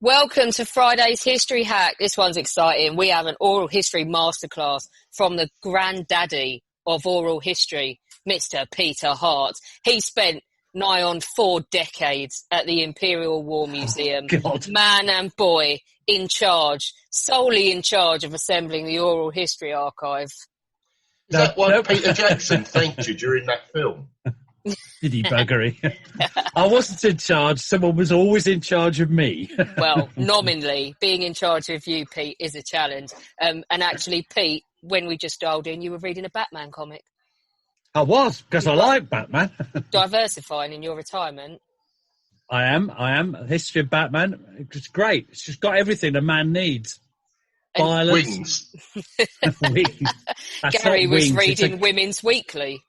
Welcome to Friday's History Hack. This one's exciting. We have an oral history masterclass from the granddaddy of oral history, Mr. Peter Hart. He spent nigh on 4 decades at the Imperial War Museum. Man and boy solely in charge of assembling the oral history archive. Is that why Peter Jackson thanked you during that film? Did he, buggery? I wasn't in charge. Someone was always in charge of me. Well, nominally, being in charge of you, Pete, is a challenge. And actually, Pete, when we just dialed in, you were reading a Batman comic. I was, because I like Batman. Diversifying in your retirement. I am. History of Batman. It's great. It's just got everything a man needs. Violence. Wings. Gary was reading Women's Weekly.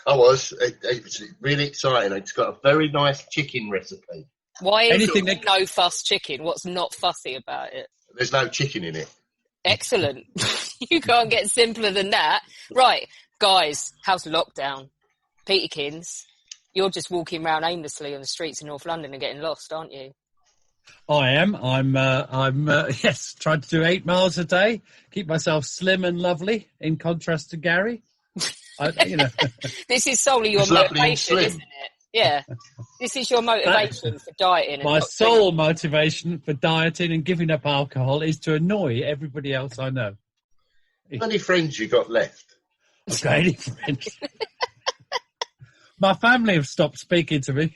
I was. It's really exciting. It's got a very nice chicken recipe. Why is it no fuss chicken? What's not fussy about it? There's no chicken in it. Excellent. You can't get simpler than that. Right, guys, how's lockdown? Peterkins, you're just walking around aimlessly on the streets of North London and getting lost, aren't you? I am. I'm yes, trying to do 8 miles a day, keep myself slim and lovely, in contrast to Gary. This is solely your motivation, isn't it? Yeah. This is your motivation for dieting. My sole motivation for dieting and giving up alcohol is to annoy everybody else I know. How many friends you got left? I've got any friends. My family have stopped speaking to me.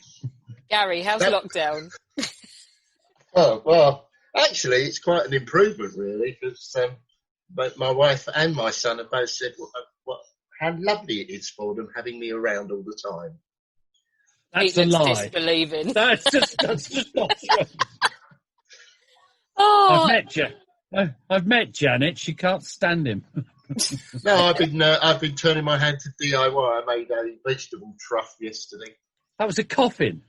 Gary, how's lockdown? Oh, well, actually, it's quite an improvement, really, because my wife and my son have both said how lovely it is for them having me around all the time. That's a lie. Disbelieving. That's just not true. Oh. I've met Janet. She can't stand him. No, I've been turning my hand to DIY. I made a vegetable truff yesterday. That was a coffin.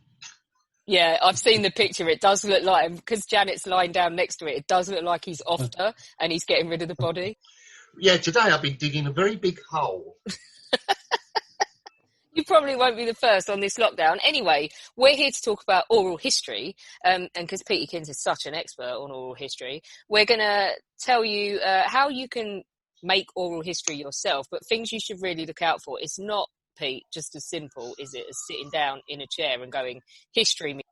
Yeah, I've seen the picture. It does look like, because Janet's lying down next to it, it does look like he's offed her and he's getting rid of the body. Yeah, today I've been digging a very big hole. You probably won't be the first on this lockdown. Anyway, we're here to talk about oral history, and because Peterkins is such an expert on oral history, we're going to tell you how you can make oral history yourself, but things you should really look out for. It's not, Pete, just as simple, is it, as sitting down in a chair and going, history me.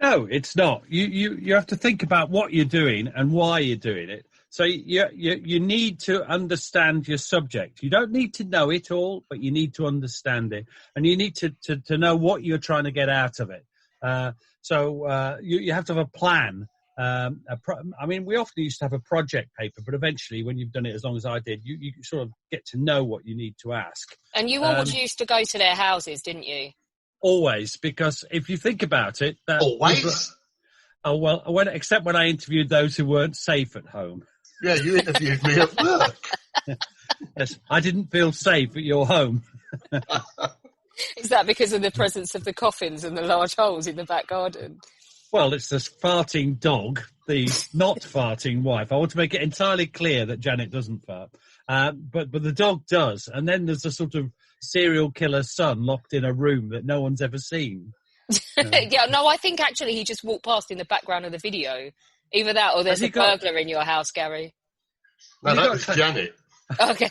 No, it's not. You have to think about what you're doing and why you're doing it. So you need to understand your subject. You don't need to know it all, but you need to understand it. And you need to know what you're trying to get out of it. So you have to have a plan. We often used to have a project paper, but eventually when you've done it as long as I did, you sort of get to know what you need to ask. And you always used to go to their houses, didn't you? Always, because if you think about it... Always? Except when I interviewed those who weren't safe at home. Yeah, you interviewed me at work. Yes, I didn't feel safe at your home. Is that because of the presence of the coffins and the large holes in the back garden? Well, it's this farting dog, the not farting wife. I want to make it entirely clear that Janet doesn't fart. But the dog does. And then there's a sort of serial killer son locked in a room that no one's ever seen. Yeah, no, I think actually he just walked past in the background of the video. Either that or there's a burglar in your house, Gary. No, that was Janet. Okay.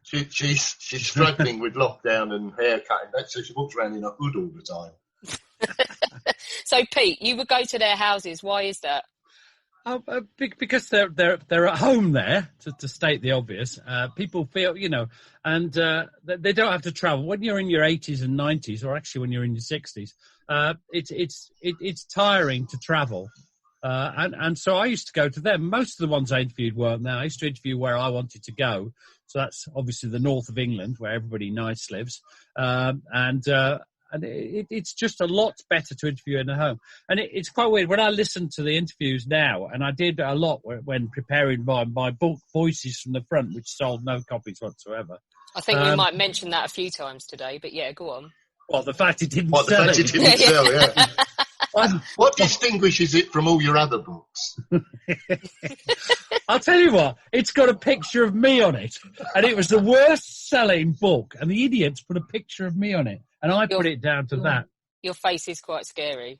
She's struggling with lockdown and hair cutting, so she walks around in a hood all the time. So, Pete, you would go to their houses. Why is that? Because they're at home there, to state the obvious. People feel, and they don't have to travel. When you're in your 80s and 90s, or actually when you're in your 60s, it's tiring to travel. And so I used to go to them. Most of the ones I interviewed weren't there. I used to interview where I wanted to go. So that's obviously the north of England, where everybody nice lives. And it's just a lot better to interview in a home. And it's quite weird. When I listen to the interviews now, and I did a lot when preparing my book, Voices from the Front, which sold no copies whatsoever. I think we might mention that a few times today, but yeah, go on. Well, the fact it didn't sell. The fact it didn't sell, yeah. What distinguishes it from all your other books? I'll tell you what, it's got a picture of me on it, and it was the worst-selling book, and the idiots put a picture of me on it, and I put it down to that. Your face is quite scary.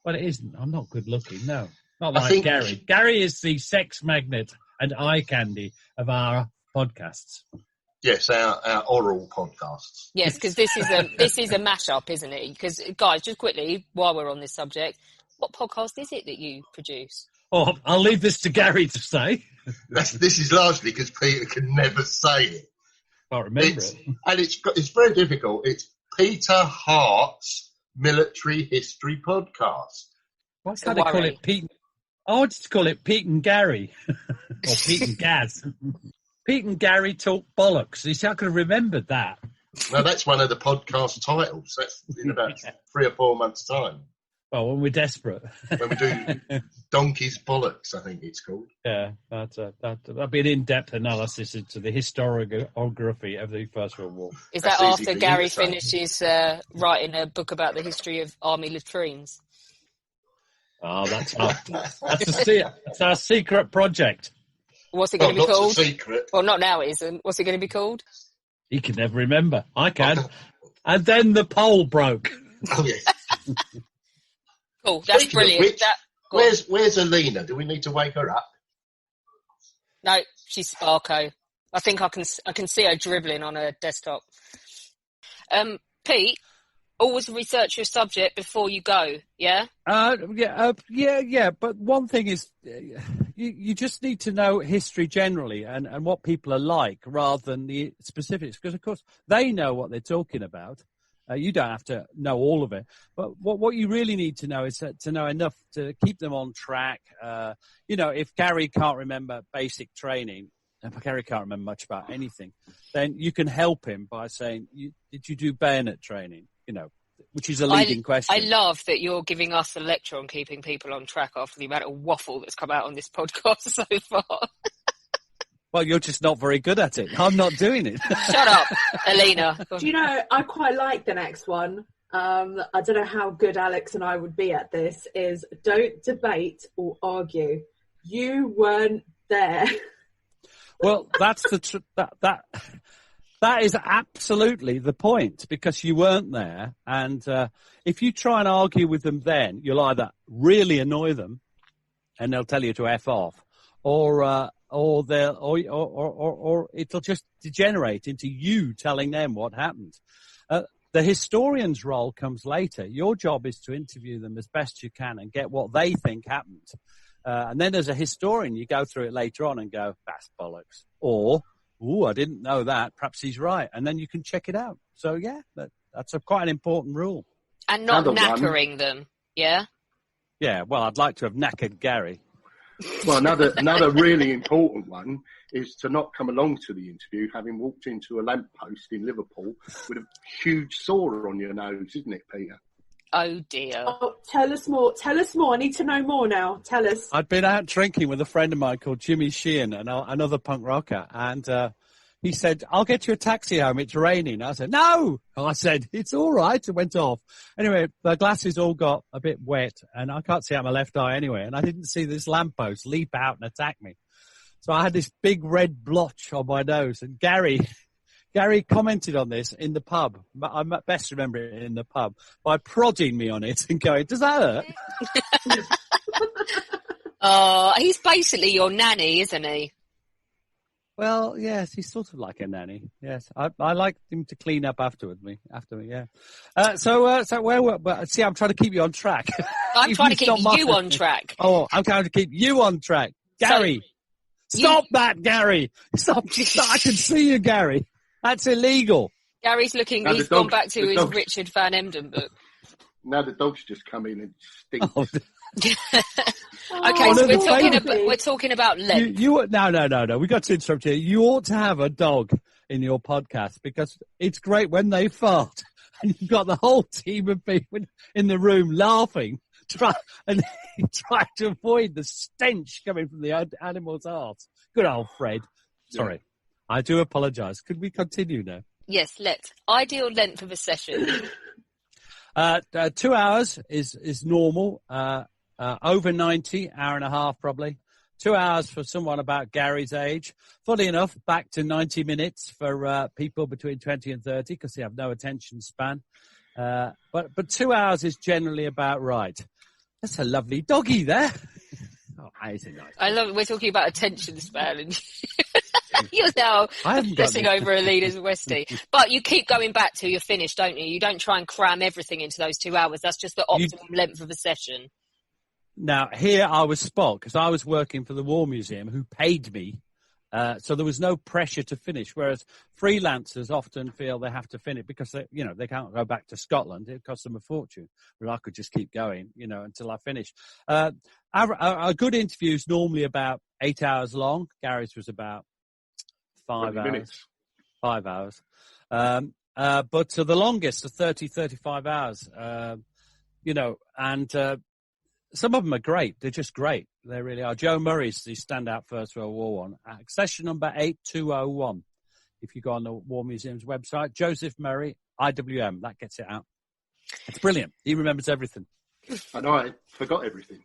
But it isn't. I'm not good looking, no. Not like think- Gary. Gary is the sex magnet and eye candy of our podcasts. Yes, our oral podcasts. Yes, because this is a mashup, isn't it? Because, guys, just quickly, while we're on this subject, what podcast is it that you produce? Oh, I'll leave this to Gary to say. This is largely because Peter can never say it. Can't remember it. And it's very difficult. It's Peter Hart's Military History Podcast. Why can't I call it Pete? I wanted to call it Pete and Gary. Or Pete and Gaz. Pete and Gary talk bollocks. You see, I could have remembered that. No, that's one of the podcast titles. That's in about 3 or 4 months' time. Well, when we're desperate. When we do Donkey's Bollocks, I think it's called. Yeah, that'd be an in-depth analysis into the historiography of the First World War. Is that after Gary finishes writing a book about the history of army latrines? Oh, that's our secret project. What's it going to be called? Not a secret. Well, not now it isn't. What's it going to be called? He can never remember. I can. And then the pole broke. Oh, yes. Cool, that's Speaking of brilliant. which, where's Alina? Do we need to wake her up? No, she's Sparko. I think I can see her dribbling on her desktop. Pete, always research your subject before you go, yeah? Yeah. But one thing is, you just need to know history generally and what people are like rather than the specifics, because of course they know what they're talking about. You don't have to know all of it, but what you really need to know is to know enough to keep them on track. If Gary can't remember basic training, if Gary can't remember much about anything, then you can help him by saying, did you do bayonet training? Which is a leading question. I love that you're giving us a lecture on keeping people on track after the amount of waffle that's come out on this podcast so far. Well, you're just not very good at it. I'm not doing it. Shut up, Alina. Do you know, I quite like the next one. I don't know how good Alex and I would be at this, is don't debate or argue. You weren't there. Well, that's that is absolutely the point, because you weren't there. And if you try and argue with them then, you'll either really annoy them and they'll tell you to F off, or it'll just degenerate into you telling them what happened. The historian's role comes later. Your job is to interview them as best you can and get what they think happened. And then as a historian, you go through it later on and go, that's bollocks. Or, I didn't know that. Perhaps he's right. And then you can check it out. So, yeah, that's quite an important rule. And not knackering them, yeah? Yeah, well, I'd like to have knackered Gary. Well, another really important one is to not come along to the interview having walked into a lamppost in Liverpool with a huge sore on your nose, isn't it, Peter? Oh, dear. Oh, tell us more. I need to know more now. Tell us. I'd been out drinking with a friend of mine called Jimmy Sheehan, another punk rocker, and he said, I'll get you a taxi home, it's raining. I said, no! I said, it's all right. It went off. Anyway, the glasses all got a bit wet, and I can't see out my left eye anyway, and I didn't see this lamppost leap out and attack me. So I had this big red blotch on my nose, and Gary commented on this in the pub. I best remember it in the pub by prodding me on it and going, does that hurt? He's basically your nanny, isn't he? Well, yes, he's sort of like a nanny. Yes, I like him to clean up after me. Yeah. So where were? But see, I'm trying to keep you on track. I'm trying to keep you on track. Oh, I'm trying to keep you on track, Gary. Stop that, Gary! Stop! I can see you, Gary. That's illegal. Gary's looking. He's gone back to his Richard Van Emden book. Now the dogs just come in and stink. Oh. Okay, so we're talking about length. No. We got to interrupt you. You ought to have a dog in your podcast because it's great when they fart and you've got the whole team of people in the room laughing, trying to avoid the stench coming from the animal's arse. Good old Fred. Sorry, yeah. I do apologise. Could we continue now? Yes, let's. Ideal length of a session. 2 hours is normal. Over 90, hour and a half probably. 2 hours for someone about Gary's age. Funny enough, back to 90 minutes for people between 20 and 30 because they have no attention span. But 2 hours is generally about right. That's a lovely doggy there. Oh, that is a nice. I love it. We're talking about attention span, and you're now I haven't got obsessing any. over Alina's Westie. But you keep going back till you're finished, don't you? You don't try and cram everything into those 2 hours. That's just the optimum length of a session. Now, here I was spot because I was working for the War Museum, who paid me. So there was no pressure to finish, whereas freelancers often feel they have to finish because they can't go back to Scotland. It costs them a fortune. Well, I could just keep going, until I finish. A good interview is normally about 8 hours long. Gary's was about 5 hours. Minutes. 5 hours. But the longest, the 35 hours, and some of them are great. They're just great. They really are. Joe Murray's the standout First World War one. Session number 8201. If you go on the War Museum's website, Joseph Murray, IWM, that gets it out. It's brilliant. He remembers everything. And I forgot everything.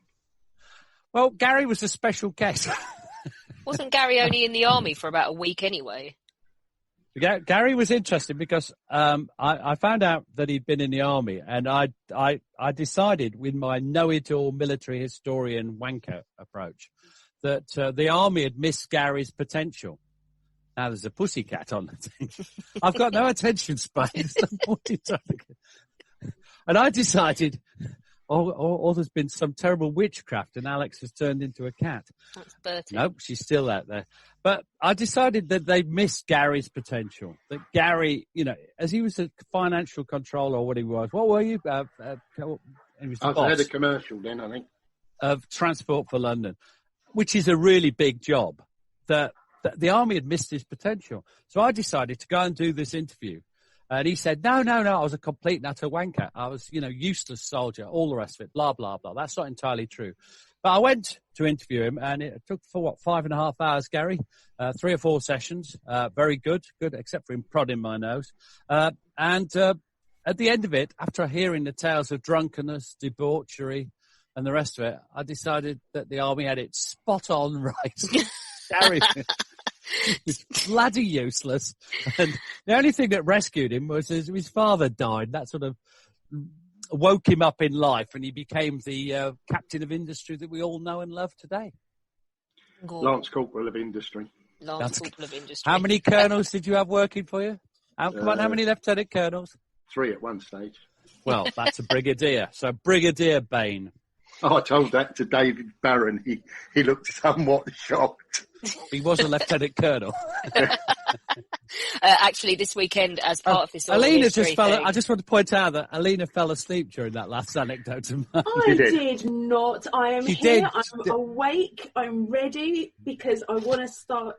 Well, Gary was a special case. Wasn't Gary only in the army for about a week anyway? Gary was interesting because I found out that he'd been in the army, and I decided with my know-it-all military historian wanker approach that the army had missed Gary's potential. Now there's a pussycat on the thing. I've got no attention span. And I decided, there's been some terrible witchcraft and Alex has turned into a cat. That's Bertie. Nope, she's still out there. But I decided that they missed Gary's potential. That Gary, as he was a financial controller or what he was, what were you? He was the boss. I had a commercial then, I think. Of Transport for London, which is a really big job. That the army had missed his potential. So I decided to go and do this interview. And he said, no, I was a complete and utter wanker. I was, useless soldier, all the rest of it, blah, blah, blah. That's not entirely true. But I went to interview him, and it took for 5.5 hours, Gary, 3 or 4 sessions. Very good, except for him prodding my nose. And at the end of it, after hearing the tales of drunkenness, debauchery, and the rest of it, I decided that the army had it spot on right. Gary was bloody useless. And the only thing that rescued him was his father died. That sort of woke him up in life, and he became the captain of industry that we all know and love today. Lance Corporal of Industry. Lance Corporal of Industry. How many colonels did you have working for you? Come on, how many lieutenant colonels? 3 at one stage. Well, that's a brigadier. So Brigadier Bain. I told that to David Barron. He looked somewhat shocked. He was a lieutenant colonel. Actually, this weekend, as part of this Alina just fell. I just want to point out that Alina fell asleep during that last anecdote of mine. I did not. I am She here. did. I'm awake. I'm ready because I want to start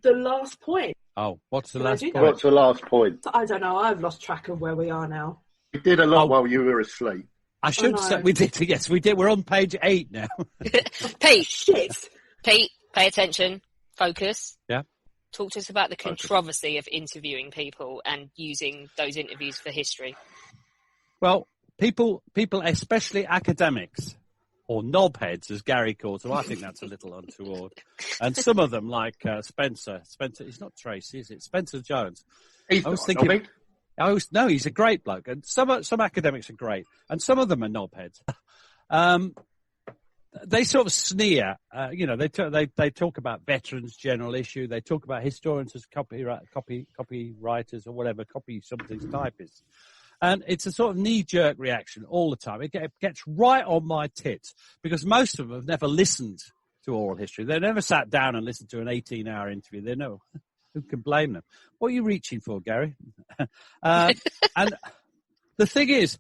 the last point. Oh, what's the last point? What's the last point? I don't know. I've lost track of where we are now. We did a lot while you were asleep. I should say we did. Yes, we did. We're on page 8 now. Pete, Shit. pay attention, focus. Yeah. Talk to us about the controversy of interviewing people and using those interviews for history. Well, people, especially academics, or knobheads, as Gary calls them. I think that's a little untoward. And some of them, like Spencer, he's not Tracy, is it? Spencer Jones. He's I was thinking. No, he's a great bloke, and some academics are great, and some of them are knobheads. They sort of sneer, they talk about veterans' general issue. They talk about historians as copywriters or whatever, copy something's typists. And it's a sort of knee-jerk reaction all the time. It gets right on my tits because most of them have never listened to oral history. They've never sat down and listened to an 18-hour interview. They know. Who can blame them? What are you reaching for, Gary? And the thing is,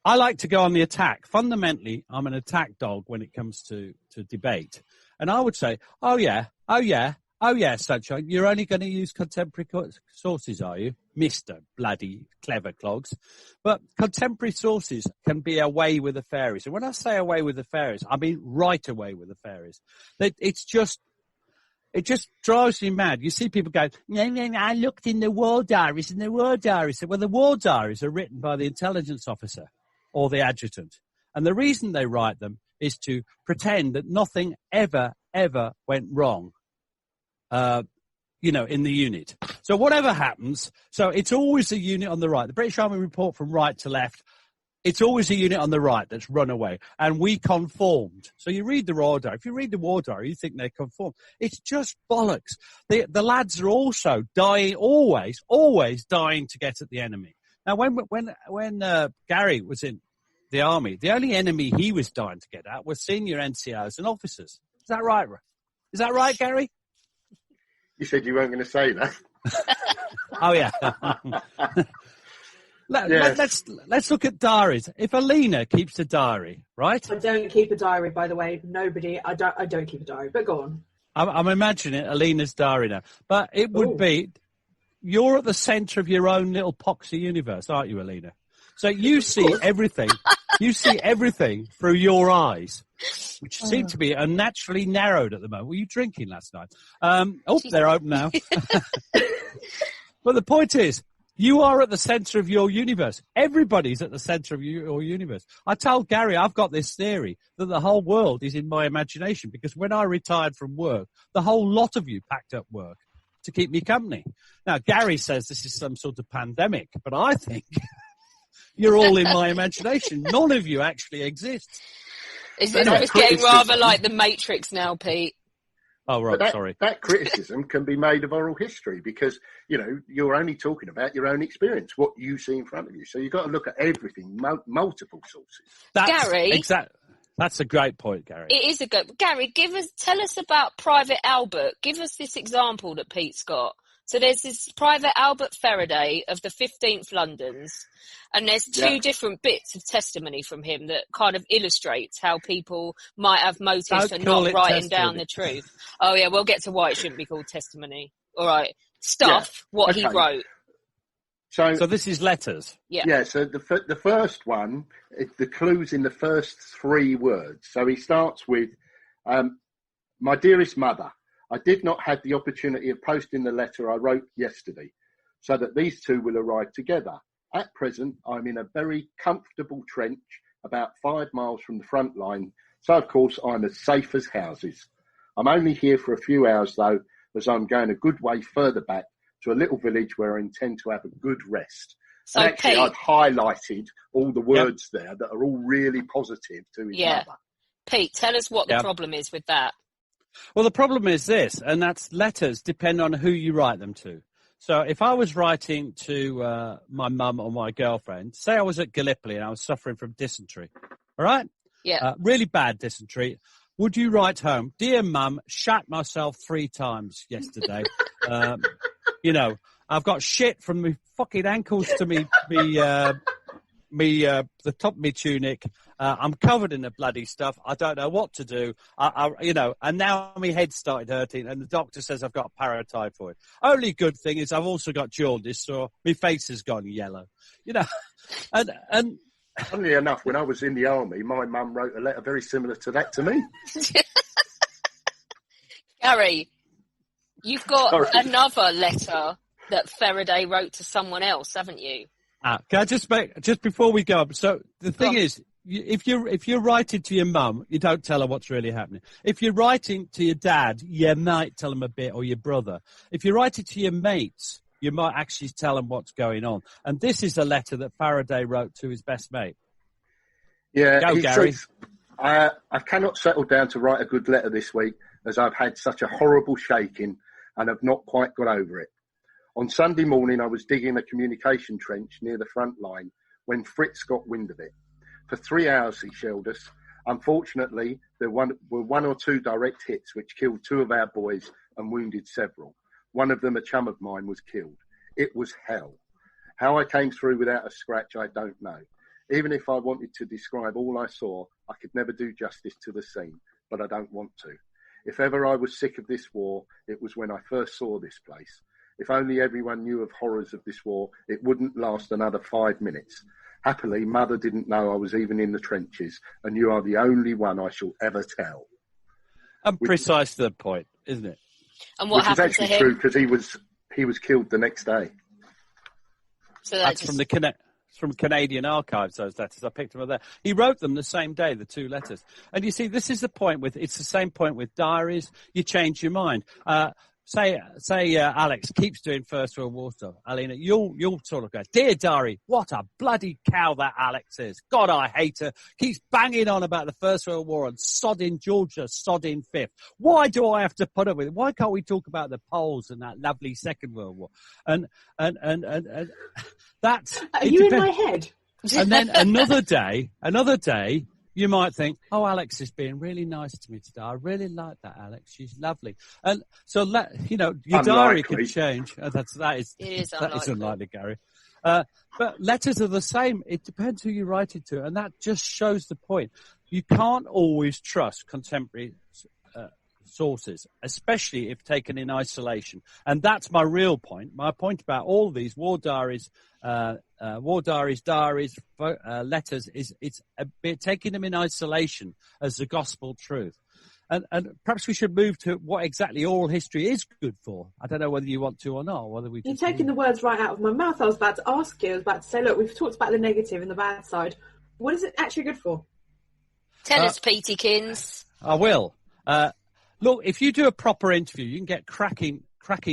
I like to go on the attack. Fundamentally, I'm an attack dog when it comes to debate. And I would say, oh yeah, Sunshine, you're only going to use contemporary sources, are you? Mr. Bloody Clever Clogs. But contemporary sources can be away with the fairies. And when I say away with the fairies, I mean right away with the fairies. It just drives me mad. You see people go, no, I looked in the war diaries, and the war diaries. Well, the war diaries are written by the intelligence officer or the adjutant. And the reason they write them is to pretend that nothing ever went wrong, in the unit. So whatever happens, so it's always the unit on the right. The British Army report from right to left. it's always a unit on the right that's run away, and we conformed. So you read the war diary. If you read the war diary, you think they conformed. It's just bollocks. The lads are also dying, always dying to get at the enemy. Now, when Gary was in the army, the only enemy he was dying to get at was senior NCOs and officers. Is that right? Is that right, Gary? You said you weren't going to say that. Oh yeah. Let's look at diaries. If Alina keeps a diary, right? I don't keep a diary, by the way. I don't keep a diary, but go on. I'm imagining Alina's diary now. But it would be, you're at the centre of your own little poxy universe, aren't you, Alina? So you see everything. You see everything through your eyes, which seem to be unnaturally narrowed at the moment. Were you drinking last night? They're open now. But the point is, you are at the centre of your universe. Everybody's at the centre of your universe. I told Gary I've got this theory that the whole world is in my imagination, because when I retired from work, the whole lot of you packed up work to keep me company. Now, Gary says this is some sort of pandemic, but I think you're all in my imagination. None of you actually exist. It's getting rather like the Matrix now, Pete. Oh, right, sorry. That criticism can be made of oral history because, you're only talking about your own experience, what you see in front of you. So you've got to look at everything, multiple sources. Gary? That's a great point, Gary. It is a good... Gary, tell us about Private Albert. Give us this example that Pete's got. So there's this Private Albert Faraday of the 15th Londons, and there's two different bits of testimony from him that kind of illustrates how people might have motives for not writing down the truth. Oh, yeah, we'll get to why it shouldn't be called testimony. All right. He wrote. So this is letters. Yeah. Yeah, so the first one, the clue's in the first three words. So he starts with, my dearest mother, I did not have the opportunity of posting the letter I wrote yesterday, so that these two will arrive together. At present, I'm in a very comfortable trench about 5 miles from the front line, so of course I'm as safe as houses. I'm only here for a few hours though, as I'm going a good way further back to a little village where I intend to have a good rest. So and actually, Pete, I've highlighted all the words there that are all really positive to his mother. Pete, tell us what the problem is with that. Well, the problem is this, and that's letters depend on who you write them to. So if I was writing to my mum or my girlfriend, say I was at Gallipoli and I was suffering from dysentery, all right? Yeah. Really bad dysentery. Would you write home, dear mum, shat myself 3 times yesterday. I've got shit from my fucking ankles to the top of my tunic. I'm covered in the bloody stuff. I don't know what to do. And now my head started hurting, and the doctor says I've got paratyphoid. Only good thing is I've also got jaundice, so my face has gone yellow. And funnily enough, when I was in the army, my mum wrote a letter very similar to that to me. Gary, you've got another letter that Faraday wrote to someone else, haven't you? Can I just before we go up? So the thing is, if you're writing to your mum, you don't tell her what's really happening. If you're writing to your dad, you might tell him a bit, or your brother. If you're writing to your mates, you might actually tell them what's going on. And this is a letter that Faraday wrote to his best mate. Yeah, go, Gary. Says, I cannot settle down to write a good letter this week, as I've had such a horrible shaking and have not quite got over it. On Sunday morning, I was digging a communication trench near the front line when Fritz got wind of it. For 3 hours, he shelled us. Unfortunately, there were 1 or 2 direct hits, which killed 2 of our boys and wounded several. One of them, a chum of mine, was killed. It was hell. How I came through without a scratch, I don't know. Even if I wanted to describe all I saw, I could never do justice to the scene, but I don't want to. If ever I was sick of this war, it was when I first saw this place. If only everyone knew of horrors of this war, it wouldn't last another 5 minutes. Happily, Mother didn't know I was even in the trenches, and you are the only one I shall ever tell. And precise to the point, isn't it? And what happened to him? Which is actually true, because he was killed the next day. So that's from Canadian Archives, those letters. I picked them up there. He wrote them the same day, the 2 letters. And you see, this is the point it's the same point with diaries. You change your mind. say Alex keeps doing First World War stuff, Alina, you'll sort of go, dear diary, what a bloody cow that Alex is. God, I hate her. Keeps banging on about the First World War and sodding Georgia, sodding Fifth. Why do I have to put up with it? Why can't we talk about the Poles and that lovely Second World War? And that's... Are you in my head? And then another day, you might think, oh, Alex is being really nice to me today. I really like that, Alex. She's lovely. And so, your diary could change. That is unlikely, Gary. But letters are the same. It depends who you write it to. And that just shows the point. You can't always trust contemporary sources, especially if taken in isolation. And that's my real point. My point about all these war diaries, letters is it's a bit taking them in isolation as the gospel truth. And perhaps we should move to what exactly oral history is good for. I don't know whether you want to or not. Whether we You're taking the words right out of my mouth. I was about to ask you. I was about to say, look, we've talked about the negative and the bad side. What is it actually good for? Tell us, Petykins. I will. Look, if you do a proper interview, you can get cracking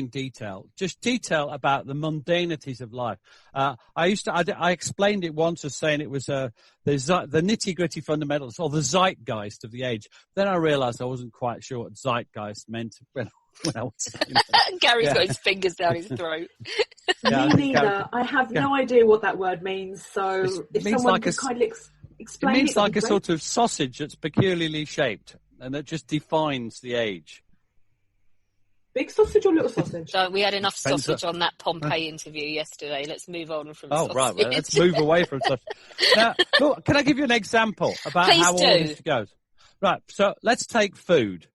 detail, just detail about the mundanities of life. I explained it once as saying it was the nitty gritty fundamentals or the zeitgeist of the age. Then I realised I wasn't quite sure what zeitgeist meant when I was saying that. Gary's got his fingers down his throat. Me neither. I have no idea what that word means. So if someone could kindly explain it. It means like a sort of sausage that's peculiarly shaped and that just defines the age. Big sausage or little sausage? So we had enough sausage on that Pompeii interview yesterday. Let's move on from sausage. Oh, right. Well, let's move away from sausage. Now, look, can I give you an example about how all this goes? Right. So let's take food.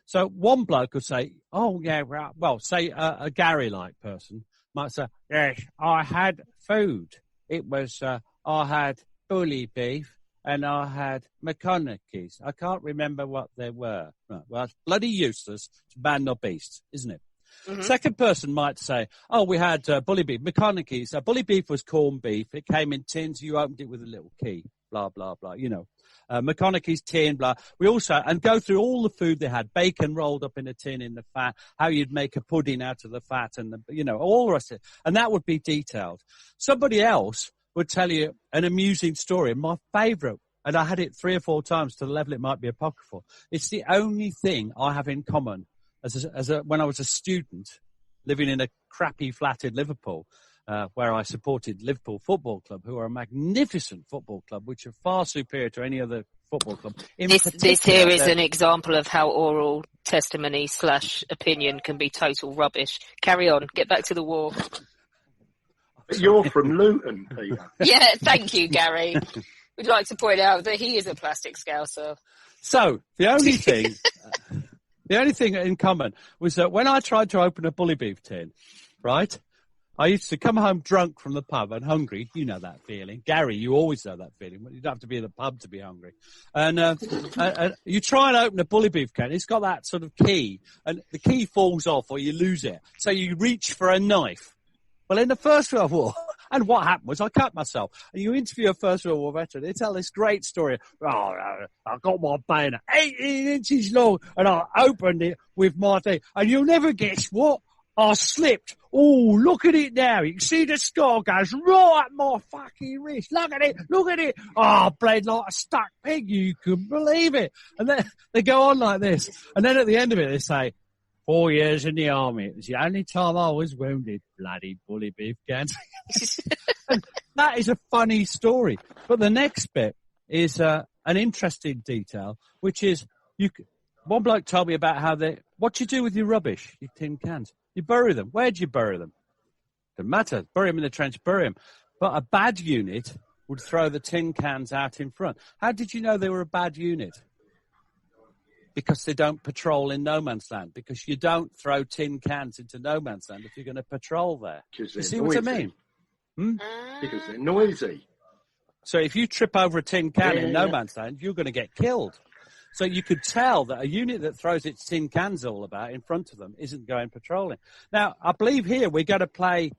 So one bloke will say, oh, yeah, right. Well, say a Gary-like person might say, yes, I had food. It was, I had bully beef. And I had McConaughey's. I can't remember what they were. Right. Well, it's bloody useless to man nor beast, isn't it? Mm-hmm. Second person might say, oh, we had bully beef. McConaughey's. Bully beef was corned beef. It came in tins. You opened it with a little key. Blah, blah, blah. You know, McConaughey's tin, blah. We also, and go through all the food they had. Bacon rolled up in a tin in the fat. How you'd make a pudding out of the fat and, all the rest of it. And that would be detailed. Somebody else would tell you an amusing story. My favourite, and I had it 3 or 4 times to the level it might be apocryphal. It's the only thing I have in common when I was a student living in a crappy flat in Liverpool, where I supported Liverpool Football Club, who are a magnificent football club, which are far superior to any other football club. This here is an example of how oral testimony / opinion can be total rubbish. Carry on. Get back to the war. You're from Luton, Peter. Yeah, thank you, Gary. We'd like to point out that he is a plastic scouser. So the only thing in common was that when I tried to open a bully beef tin, right, I used to come home drunk from the pub and hungry. You know that feeling. Gary, you always know that feeling. You don't have to be in the pub to be hungry. And you try and open a bully beef can. It's got that sort of key, and the key falls off or you lose it. So you reach for a knife. Well, in the First World War, and what happened was I cut myself. And you interview a First World War veteran, they tell this great story. Oh, I got my bayonet 18 inches long, and I opened it with my thing. And you'll never guess what? I slipped. Oh, look at it now. You can see the scar goes right up my fucking wrist. Look at it. Look at it. Oh, I bled like a stuck pig. You couldn't believe it. And then they go on like this. And then at the end of it, they say, 4 years in the army. It was the only time I was wounded. Bloody bully beef cans. And that is a funny story. But the next bit is an interesting detail, which is one bloke told me about what you do with your rubbish, your tin cans. You bury them. Where do you bury them? Doesn't matter. Bury them in the trench, bury them. But a bad unit would throw the tin cans out in front. How did you know they were a bad unit? Because they don't patrol in no man's land. Because you don't throw tin cans into no man's land if you're going to patrol there. You see what I mean? Because they're noisy. So if you trip over a tin can in no man's land, you're going to get killed. So you could tell that a unit that throws its tin cans all about in front of them isn't going patrolling. Now, I believe here we're going to play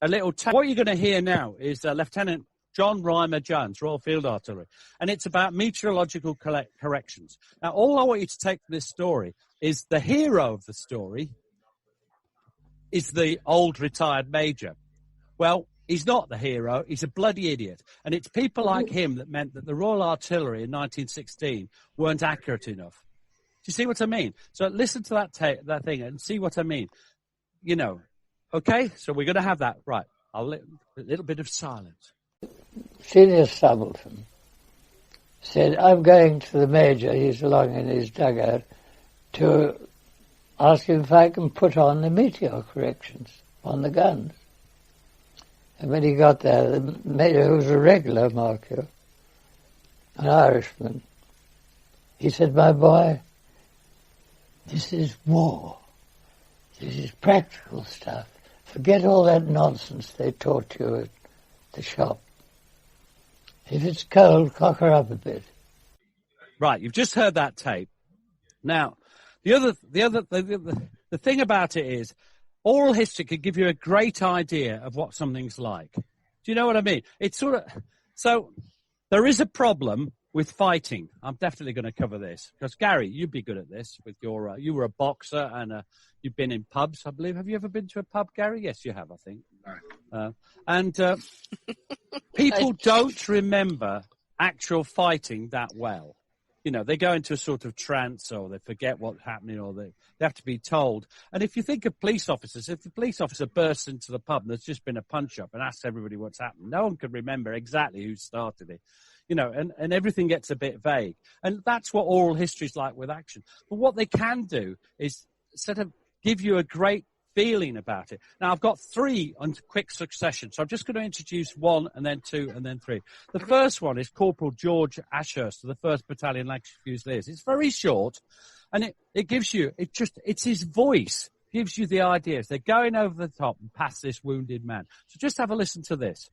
a little what you're going to hear now is Lieutenant John Rymer Jones, Royal Field Artillery. And it's about meteorological corrections. Now, all I want you to take from this story is the hero of the story is the old retired major. Well, he's not the hero. He's a bloody idiot. And it's people like him that meant that the Royal Artillery in 1916 weren't accurate enough. Do you see what I mean? So listen to that thing and see what I mean. You know, okay? So we're going to have that. Right. A little bit of silence. Senior Subaltern said, I'm going to the Major, he's along in his dugout, to ask him if I can put on the meteor corrections on the guns. And when he got there, the Major, who was a regular, mark you, an Irishman, he said, my boy, this is war. This is practical stuff. Forget all that nonsense they taught you at the shop. If it's cold, cock her up a bit. Right, you've just heard that tape. Now, the thing about it is, oral history could give you a great idea of what something's like. Do you know what I mean? It's sort of, so there is a problem with fighting. I'm definitely going to cover this because Gary, you'd be good at this with your. You were a boxer and you've been in pubs, I believe. Have you ever been to a pub, Gary? Yes, you have, I think. No. People don't remember actual fighting that well. You know, they go into a sort of trance or they forget what's happening or they have to be told. And if you think of police officers, if the police officer bursts into the pub and there's just been a punch-up and asks everybody what's happened, no one can remember exactly who started it. You know, and everything gets a bit vague. And that's what oral history is like with action. But what they can do is sort of give you a great feeling about it. Now, I've got 3 on quick succession, so I'm just going to introduce 1 and then 2 and then 3. The first one is Corporal George Ashurst of the 1st Battalion Lancashire Fusiliers. It's very short, and it gives you, it's his voice gives you the ideas. They're going over the top and past this wounded man. So just have a listen to this.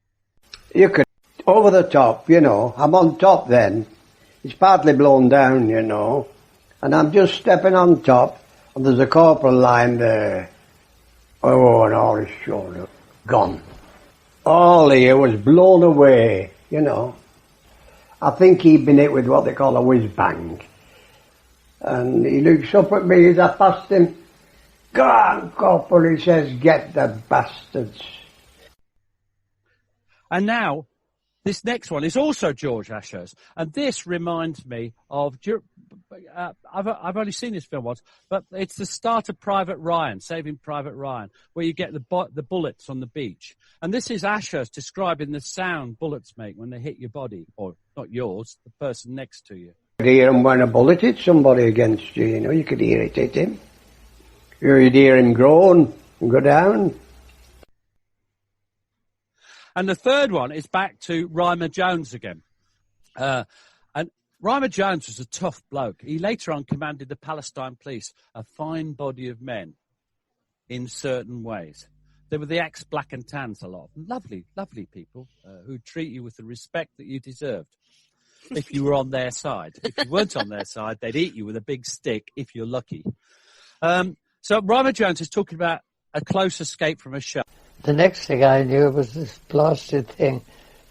You could, over the top, you know, I'm on top then. It's partly blown down, you know, and I'm just stepping on top, and there's a corporal lying there. Oh, and all his shoulder gone. All here was blown away, you know. I think he'd been hit with what they call a whiz-bang. And he looks up at me as I passed him. Go on, Corporal, he says, get the bastards. And now, this next one is also George Ashurst. And this reminds me of, I've only seen this film once, but it's the start of Private Ryan, Saving Private Ryan, where you get the bullets on the beach. And this is Ashurst describing the sound bullets make when they hit your body, or not yours, the person next to you. You could hear him when a bullet hit somebody against you, you know, you could hear it hit him. You'd hear him groan and go down. And the third one is back to Rymer Jones again. And Rymer Jones was a tough bloke. He later on commanded the Palestine police, a fine body of men in certain ways. They were the ex-black and tans, a lot of them. Lovely, lovely people who treat you with the respect that you deserved if you were on their side. If you weren't on their side, they'd eat you with a big stick if you're lucky. So Rymer Jones is talking about a close escape from a shell. The next thing I knew was this blasted thing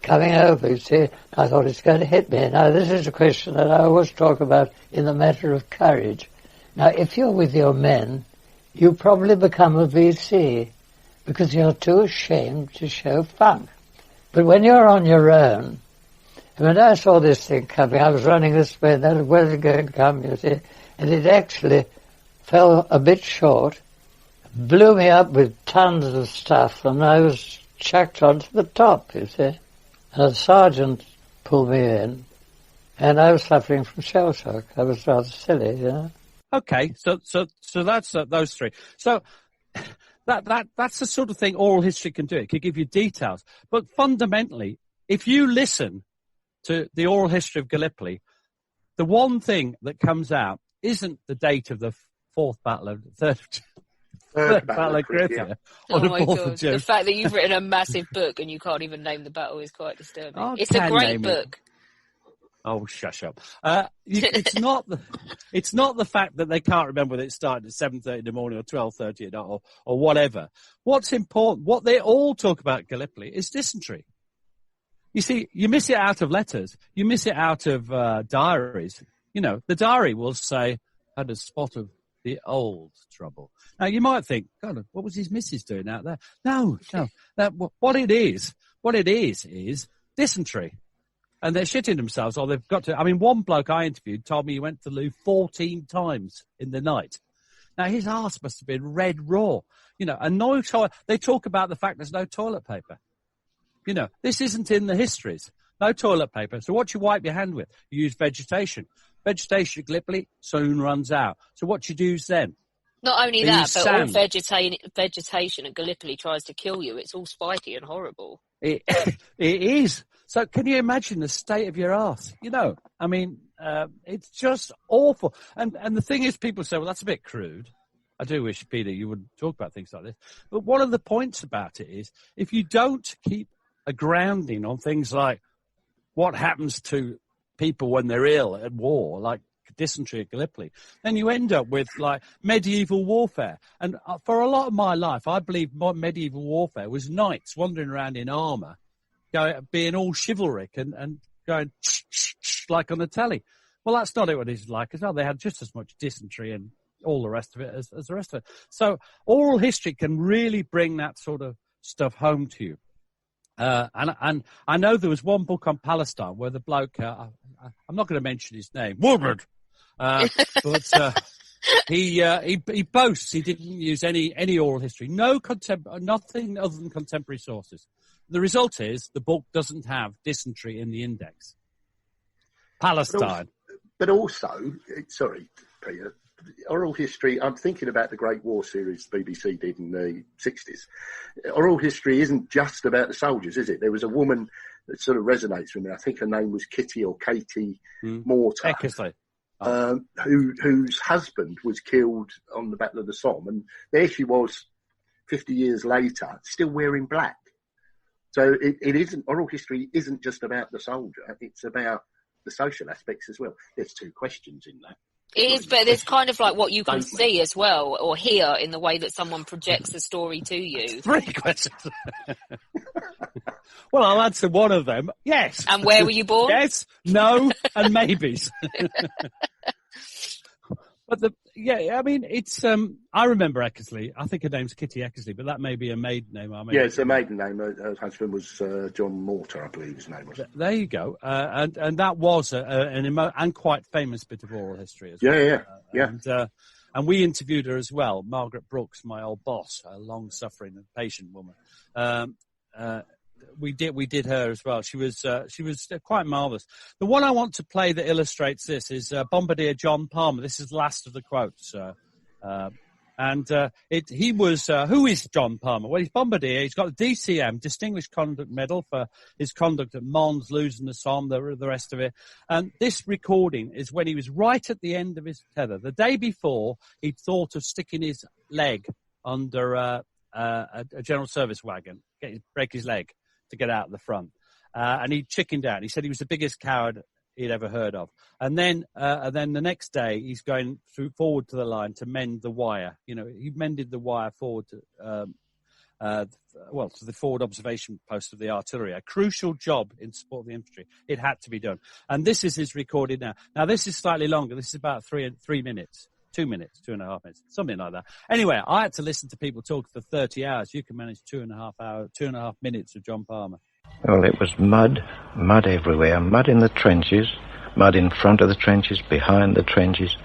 coming over, you see. I thought it's going to hit me. Now, this is a question that I always talk about in the matter of courage. Now, if you're with your men, you probably become a VC because you're too ashamed to show funk. But when you're on your own, when I saw this thing coming, I was running this way and that, where's it going to come, you see? And it actually fell a bit short, blew me up with tons of stuff, and I was chucked onto the top, you see. And the sergeant pulled me in, and I was suffering from shell shock. I was rather silly, you know. Okay, so that's those 3. So that's the sort of thing oral history can do. It can give you details, but fundamentally, if you listen to the oral history of Gallipoli, the one thing that comes out isn't the date of the Third Battle of Krithia. Oh my God. The fact that you've written a massive book and you can't even name the battle is quite disturbing. It's a great book. Oh, shush up. It's not the fact that they can't remember whether it started at 7:30 in the morning or 12:30 at night or whatever. What's important, what they all talk about Gallipoli is dysentery. You see, you miss it out of letters. You miss it out of diaries. You know, the diary will say, had a spot of the old trouble. Now, you might think, God, what was his missus doing out there? No. What it is dysentery. And they're shitting themselves, or they've got to. I mean, one bloke I interviewed told me he went to the loo 14 times in the night. Now, his arse must have been red raw. And no toilet. They talk about the fact there's no toilet paper. This isn't in the histories. No toilet paper. So what you wipe your hand with? You use vegetation. Vegetation at Gallipoli soon runs out. So what you use then? Not only that, but sand. all vegetation at Gallipoli tries to kill you. It's all spiky and horrible. It is. So can you imagine the state of your arse? I mean, it's just awful. And the thing is, people say, well, that's a bit crude. I do wish, Peter, you wouldn't talk about things like this. But one of the points about it is, if you don't keep a grounding on things like what happens to people when they're ill at war, like dysentery at Gallipoli, then you end up with like medieval warfare. And for a lot of my life, I believe medieval warfare was knights wandering around in armour, being all chivalric and going like on the telly. Well, that's not what it's like as well. They had just as much dysentery and all the rest of it as the rest of it. So oral history can really bring that sort of stuff home to you. And I know there was one book on Palestine where the bloke, I'm not going to mention his name, Woodward, but he boasts he didn't use any oral history, nothing other than contemporary sources. The result is the book doesn't have dysentery in the index. Palestine. But also, sorry, Peter, oral history, I'm thinking about the Great War series the BBC did in the 60s. Oral history isn't just about the soldiers, is it? There was a woman that sort of resonates with me. I think her name was Kitty or Katie Mortar, whose husband was killed on the Battle of the Somme. And there she was 50 years later, still wearing black. So it isn't, oral history isn't just about the soldier, it's about the social aspects as well. There's two questions in that. It is, but it's kind of like what you can see as well, or hear in the way that someone projects the story to you. 3 questions. Well, I'll answer one of them. Yes. And where were you born? Yes, no, and maybes. But it's, I remember Eckersley. I think her name's Kitty Eckersley, but that may be a maiden name. Yeah, it's a maiden name. Her husband was John Mortar, I believe his name was. There you go. And that was an quite famous bit of oral history as well. Yeah. And we interviewed her as well, Margaret Brooks, my old boss, a long-suffering and patient woman. We did her as well. She was quite marvellous. The one I want to play that illustrates this is Bombardier John Palmer. This is the last of the quotes. He was, who is John Palmer? Well, he's Bombardier. He's got a DCM, Distinguished Conduct Medal, for his conduct at Mons, Luz and the Somme, the rest of it. And this recording is when he was right at the end of his tether. The day before, he'd thought of sticking his leg under a general service wagon, break his leg to get out the front. And he chickened out. He said he was the biggest coward he'd ever heard of. And then the next day, he's going forward to the line to mend the wire. He mended the wire forward to the forward observation post of the artillery. A crucial job in support of the infantry. It had to be done. And this is his recorded now. Now, this is slightly longer. This is about 3 minutes. 2 minutes, 2.5 minutes, something like that. Anyway, I had to listen to people talk for 30 hours. You can manage 2.5 minutes of John Palmer. Well, it was mud everywhere, mud in the trenches, mud in front of the trenches, behind the trenches.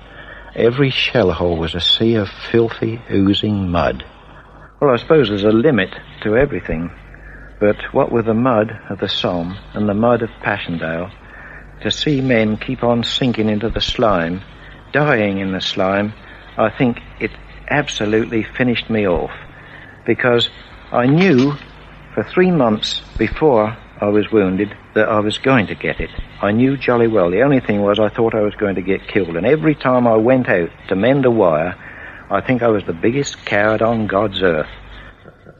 Every shell hole was a sea of filthy, oozing mud. Well, I suppose there's a limit to everything, but what with the mud of the Somme and the mud of Passchendaele, to see men keep on sinking into the slime, dying in the slime, I think it absolutely finished me off, because I knew for 3 months before I was wounded that I was going to get it. I knew jolly well. The only thing was I thought I was going to get killed, and every time I went out to mend a wire, I think I was the biggest coward on God's earth.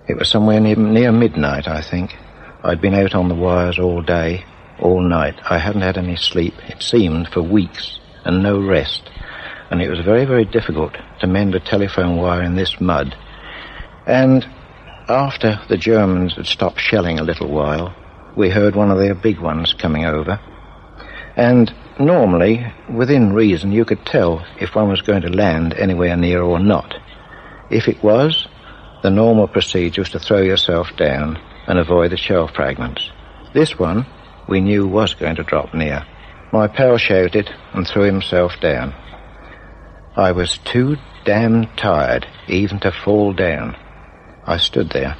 It was somewhere near midnight, I think. I'd been out on the wires all day, all night. I hadn't had any sleep, it seemed, for weeks, and no rest. And it was very, very difficult to mend a telephone wire in this mud. And after the Germans had stopped shelling a little while, we heard one of their big ones coming over. And normally, within reason, you could tell if one was going to land anywhere near or not. If it was, the normal procedure was to throw yourself down and avoid the shell fragments. This one, we knew was going to drop near. My pal shouted and threw himself down. I was too damn tired even to fall down. I stood there.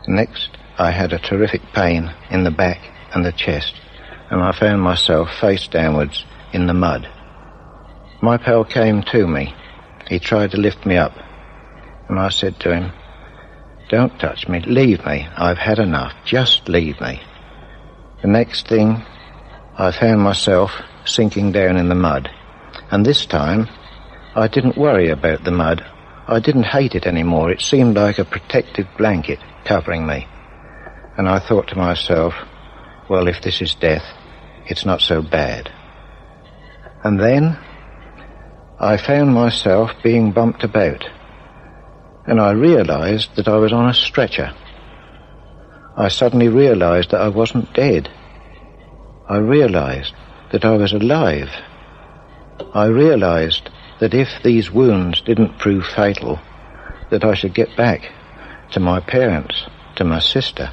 Next, I had a terrific pain in the back and the chest, and I found myself face downwards in the mud. My pal came to me. He tried to lift me up, and I said to him, "Don't touch me, leave me, I've had enough, just leave me." The next thing, I found myself sinking down in the mud, and this time I didn't worry about the mud. I didn't hate it anymore. It seemed like a protective blanket covering me. And I thought to myself, well, if this is death, it's not so bad. And then I found myself being bumped about, and I realized that I was on a stretcher. I suddenly realized that I wasn't dead. I realized that I was alive. I realized that if these wounds didn't prove fatal, that I should get back to my parents, to my sister,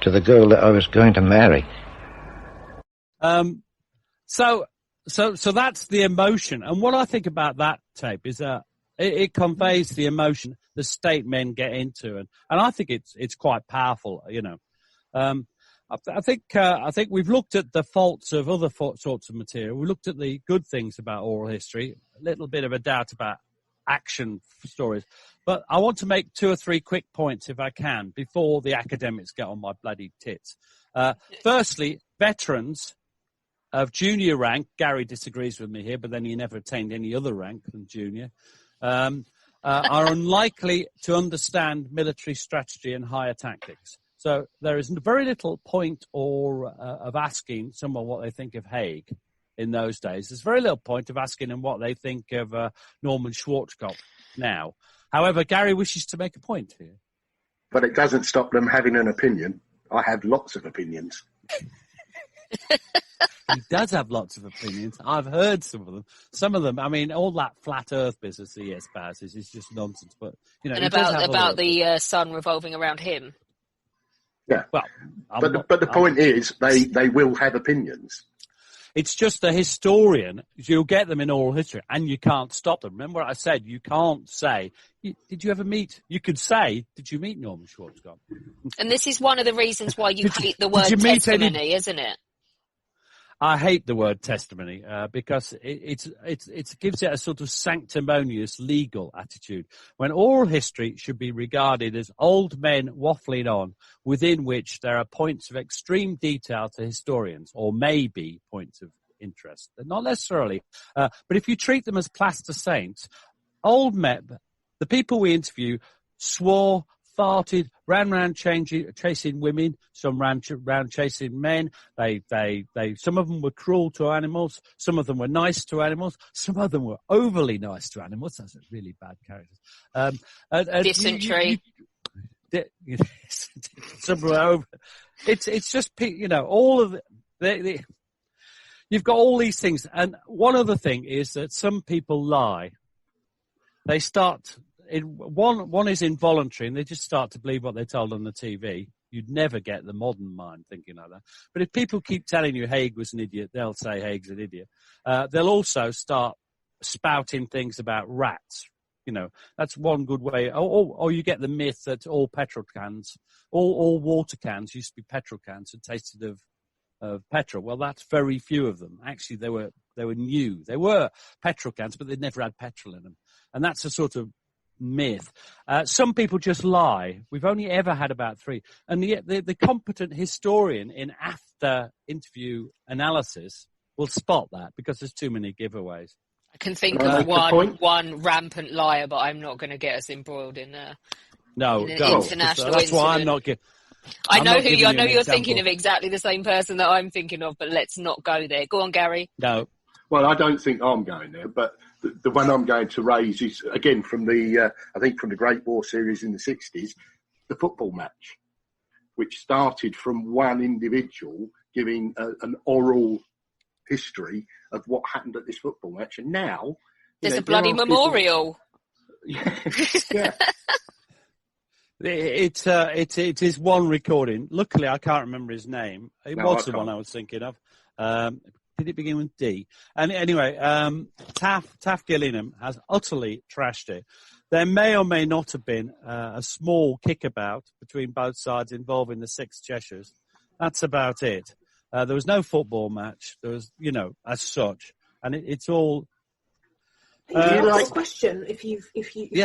to the girl that I was going to marry. So that's the emotion. And what I think about that tape is that it conveys the emotion the state men get into, and I think it's quite powerful. You know, I think we've looked at the faults of other sorts of material. We looked at the good things about oral history. A little bit of a doubt about action stories, but I want to make 2 or 3 quick points if I can before the academics get on my bloody tits. Firstly, veterans of junior rank, Gary disagrees with me here, but then he never attained any other rank than junior, are unlikely to understand military strategy and higher tactics. So there is very little point of asking someone what they think of Haig in those days. There's very little point of asking them what they think of Norman Schwarzkopf now. However, Gary wishes to make a point here. But it doesn't stop them having an opinion. I have lots of opinions. He does have lots of opinions. I've heard some of them. Some of them, I mean, all that flat Earth business he espouses is just nonsense. But you know, and about the sun revolving around him. Yeah, well, but the point is, they will have opinions. It's just the historian. You'll get them in oral history, and you can't stop them. Remember what I said? You can't say, "Did you ever meet?" You could say, "Did you meet Norman Schwarzkopf?" And this is one of the reasons why you hate the word testimony, isn't it? I hate the word testimony because it gives it a sort of sanctimonious legal attitude, when oral history should be regarded as old men waffling on, within which there are points of extreme detail to historians, or maybe points of interest. Not necessarily. But if you treat them as plaster saints, old men, the people we interview, swore, farted, ran round chasing women, some ran chasing men. Some of them were cruel to animals. Some of them were nice to animals. Some of them were overly nice to animals. Those are really bad characters. Dysentery. Some were over. It's just, you know, all of the you've got all these things. And one other thing is that some people lie. They start. One is involuntary, and they just start to believe what they're told on the TV. You'd never get the modern mind thinking like that. But if people keep telling you Haig was an idiot, they'll say Haig's an idiot. They'll also start spouting things about rats. You know, that's one good way. Or you get the myth that all petrol cans, all water cans used to be petrol cans and tasted of petrol. Well, that's very few of them. Actually, they were new. They were petrol cans, but they never had petrol in them. And that's a sort of myth. Some people just lie. We've only ever had about 3. And the competent historian in after interview analysis will spot that, because there's too many giveaways. I can think of one rampant liar, but I'm not going to get us embroiled in international incident. That's why I'm not giving. I know you're thinking of exactly the same person that I'm thinking of, but let's not go there. Go on, Gary. No. Well, I don't think I'm going there, but the one I'm going to raise is, again, from the Great War series in the 60s, the football match, which started from one individual giving an oral history of what happened at this football match. And now there's a bloody memorial. Yeah. It is one recording. Luckily, I can't remember his name. It was the one I was thinking of. Did it begin with D? And anyway, Taff Gillingham has utterly trashed it. There may or may not have been a small kickabout between both sides involving the Six Cheshires. That's about it. There was no football match. There was, as such, and it's all. I've got a question, if you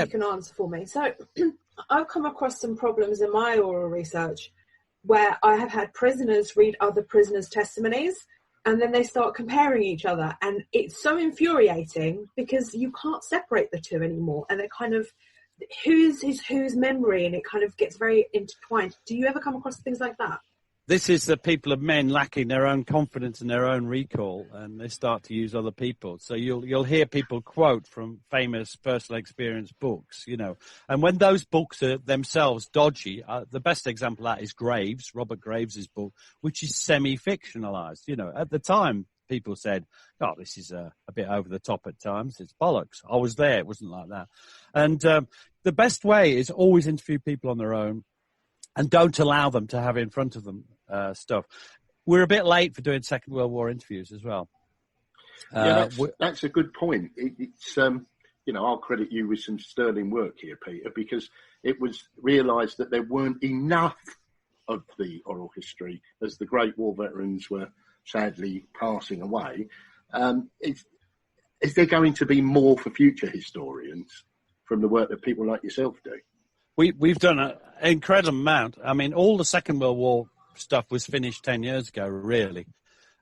can answer for me. So, I've come across some problems in my oral research where I have had prisoners read other prisoners' testimonies, and then they start comparing each other, and it's so infuriating because you can't separate the two anymore, and it kind of whose memory, and it kind of gets very intertwined. Do you ever come across things like that? This is the people of men lacking their own confidence and their own recall, and they start to use other people. So you'll hear people quote from famous personal experience books, and when those books are themselves dodgy, the best example of that is Robert Graves' book, which is semi-fictionalized. At the time, people said, "Oh, this is a bit over the top at times. It's bollocks. I was there. It wasn't like that." And the best way is always interview people on their own, and don't allow them to have in front of them stuff. We're a bit late for doing Second World War interviews as well. That's a good point. It's I'll credit you with some sterling work here, Peter, because it was realised that there weren't enough of the oral history as the great war veterans were sadly passing away. Is there going to be more for future historians from the work that people like yourself do? We've done an incredible amount. I mean, all the Second World War stuff was finished 10 years ago, really.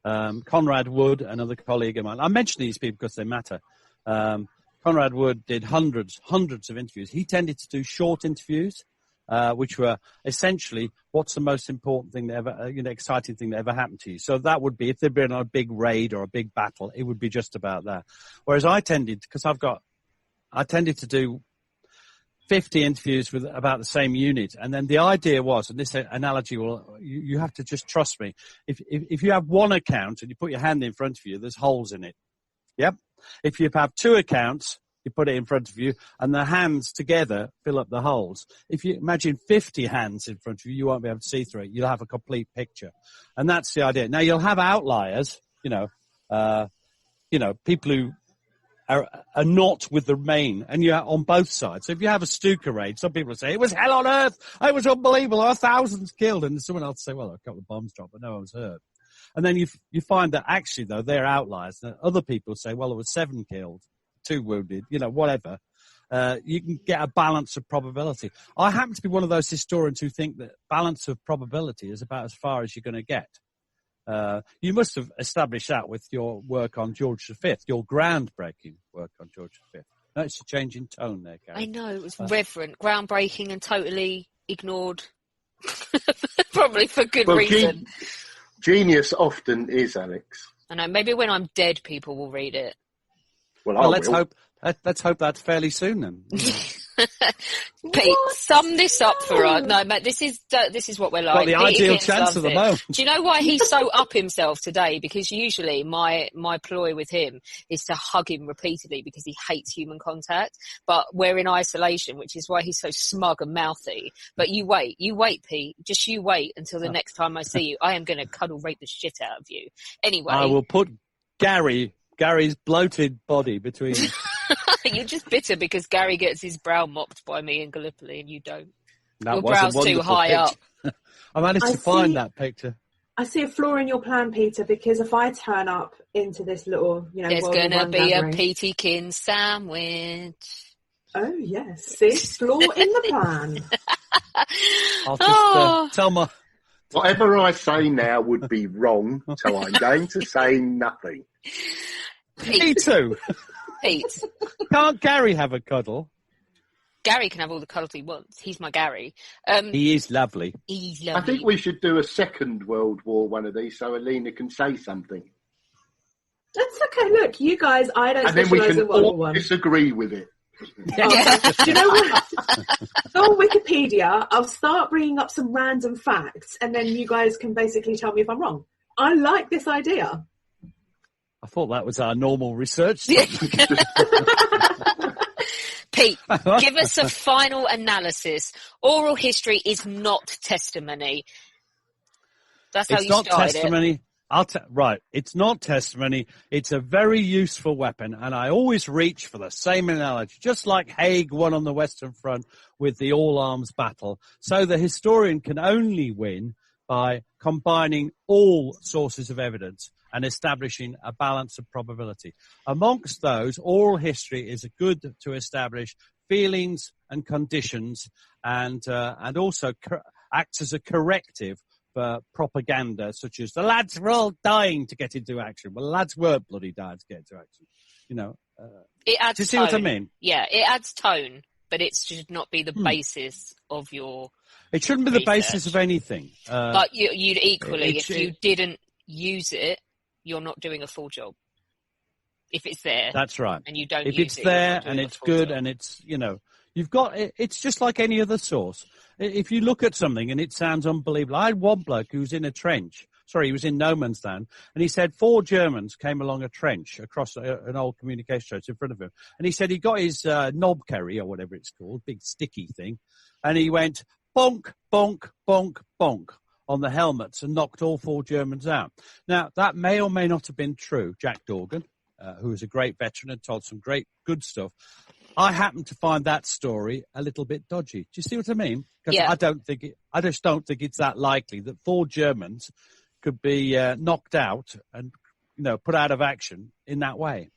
Conrad Wood, another colleague of mine. I mention these people because they matter. Conrad Wood did hundreds of interviews. He tended to do short interviews, which were essentially what's the most important thing that ever, exciting thing that ever happened to you. So that would be, if there'd been a big raid or a big battle, it would be just about that. Whereas I tended to do 50 interviews with about the same unit. And then the idea was, and this analogy you have to just trust me. If you have one account and you put your hand in front of you, there's holes in it. Yep. If you have two accounts, you put it in front of you and the hands together fill up the holes. If you imagine 50 hands in front of you, you won't be able to see through it. You'll have a complete picture. And that's the idea. Now you'll have outliers, people who are not with the main, and you're on both sides. So if you have a Stuka raid, some people will say, it was hell on earth, it was unbelievable, there were thousands killed, and someone else will say, well, a couple of bombs dropped, but no one was hurt. And then you find that actually, though, they're outliers. And other people say, well, there were 7 killed, 2 wounded, whatever. You can get a balance of probability. I happen to be one of those historians who think that balance of probability is about as far as you're going to get. You must have established that with your work on George V, your groundbreaking work on George V. Notice a change in tone there, Karen. I know, it was reverent, groundbreaking and totally ignored. Probably for good reason. Genius often is, Alex. I know, maybe when I'm dead people will read it. Well, let's hope that's fairly soon then. Pete, sum this up for us. No, mate, this is what we're like. Got the ideal chance of the moment. Do you know why he's so up himself today? Because usually my ploy with him is to hug him repeatedly because he hates human contact. But we're in isolation, which is why he's so smug and mouthy. But you wait, Pete. Just you wait until the next time I see you. I am going to cuddle rape the shit out of you. Anyway, I will put Gary's bloated body between. You're just bitter because Gary gets his brow mopped by me in Gallipoli and you don't. Your brow's too high up. I managed to find that picture. I see a flaw in your plan, Peter, because if I turn up into this little, there's going to be a Petekin sandwich. Oh, yes. See? Flaw in the plan. I'll just tell my... Whatever I say now would be wrong, so I'm going to say nothing. Me too. Pete. Can't Gary have a cuddle? Gary can have all the cuddles he wants. He's my Gary. He is lovely. He's lovely. I think we should do a Second World War one of these so Alina can say something. That's okay. Look, you guys, I don't specialise in World War One. Disagree with it. Do you know what? Go on Wikipedia. I'll start bringing up some random facts, and then you guys can basically tell me if I'm wrong. I like this idea. I thought that was our normal research. Pete, give us a final analysis. Oral history is not testimony. That's how it's you not started testimony. it. Right, it's not testimony. It's a very useful weapon, and I always reach for the same analogy. Just like Haig won on the Western Front with the all-arms battle, so the historian can only win by combining all sources of evidence and establishing a balance of probability. Amongst those, oral history is good to establish feelings and conditions, and also acts as a corrective for propaganda, such as the lads were all dying to get into action. Well, the lads weren't bloody dying to get into action. It adds do you see tone. what I mean? Yeah, it adds tone, but it should not be the basis of your It shouldn't be research. the basis of anything. But you'd equally, if you didn't use it, you're not doing a full job. If it's there. That's right. And you don't if use it's there and it's good job. and it's, you've got, it's just like any other source. If you look at something and it sounds unbelievable. I had one bloke who was in a trench. Sorry, he was in no man's land. And he said 4 Germans came along a trench across an old communication trench in front of him. And he said he got his knob carry or whatever it's called, big sticky thing. And he went bonk, bonk, bonk, bonk on the helmets and knocked all 4 Germans out. Now, that may or may not have been true. Jack Dorgan, who was a great veteran and told some great, good stuff. I happen to find that story a little bit dodgy. Do you see what I mean? Because yeah. I just don't think it's that likely that 4 Germans could be knocked out and, put out of action in that way.